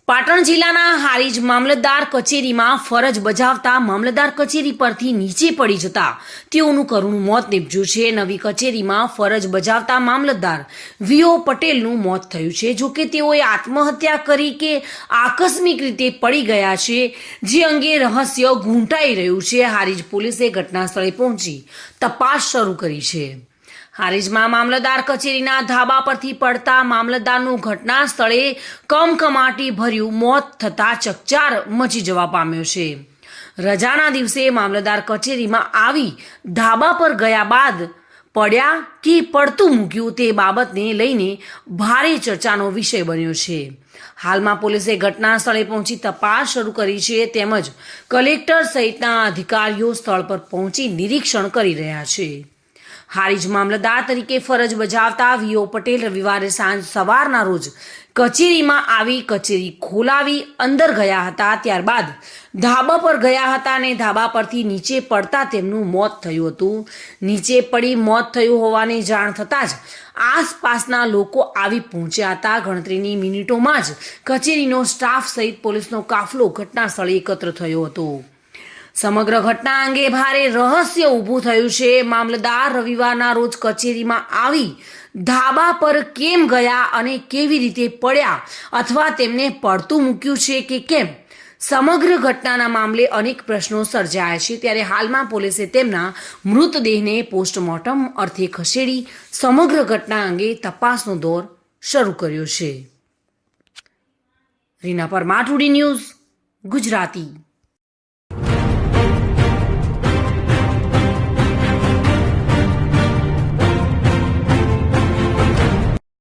પાટણ જિલ્લાના હારીજ મામલતદાર કચેરીમાં ફરજ બજાવતા મામલતદાર કચેરી પરથી નીચે પડી જતા તેઓનું કરુણ મોત નીપજ્યું છે। નવી કચેરીમાં ફરજ બજાવતા મામલતદાર વીઓ પટેલનું મોત થયું છે। જોકે તેઓએ આત્મહત્યા કરી કે આકસ્મિક રીતે પડી ગયા છે, જે અંગે રહસ્ય ગૂંટાઈ રહ્યું છે। હારીજ પોલીસે ઘટના સ્થળે પહોંચી તપાસ શરૂ કરી છે। હારીજમાં મામલતદાર કચેરીના ધાબા પરથી પડતા મામલતદારનું ઘટના સ્થળે કમકમાટી ભર્યું મોત થતાં ચકચાર મચી જવા પામ્યો છે। રજાના દિવસે મામલતદાર કચેરીમાં આવી ધાબા પર ગયા બાદ પડ્યા કે પડતું મૂક્યું તે બાબતને લઈને ભારે ચર્ચાનો વિષય બન્યો છે। હાલમાં પોલીસે ઘટના સ્થળે પહોંચી તપાસ શરૂ કરી છે, તેમજ કલેક્ટર સહિતના અધિકારીઓ સ્થળ પર પહોંચી નિરીક્ષણ કરી રહ્યા છે। હારીજ મામલતદાર તરીકે ફરજ બજાવતા વીઓ પટેલ રવિવારે સાંજ સવારના રોજ કચેરીમાં આવી કચેરી ખોલાવી અંદર ગયા હતા। ત્યારબાદ ધાબા પર ગયા હતા અને ધાબા પરથી નીચે પડતા તેમનું મોત થયું હતું। નીચે પડી મોત થયું હોવાની જાણ થતાં જ આસપાસના લોકો આવી પહોંચ્યા હતા। ગણતરીની મિનિટોમાં જ કચેરીનો સ્ટાફ સહિત પોલીસનો કાફલો ઘટના સ્થળે એકત્ર થયો હતો। સમગ્ર ઘટના અંગે ભારે રહસ્ય ઊભું થયું છે। મામલતદાર રવિવારના રોજ કચેરીમાં આવી ધાબા પર કેમ ગયા અને કેવી રીતે પડ્યા અથવા તેમને પડતું મૂક્યું છે કે કેમ, સમગ્ર ઘટનાના મામલે અનેક પ્રશ્નો સર્જાયા છે। ત્યારે હાલમાં પોલીસે તેમના મૃતદેહને પોસ્ટમોર્ટમ અર્થે ખસેડી સમગ્ર ઘટના અંગે તપાસનો દોર શરૂ કર્યો છે। Reena Parmar, today news, Gujarati.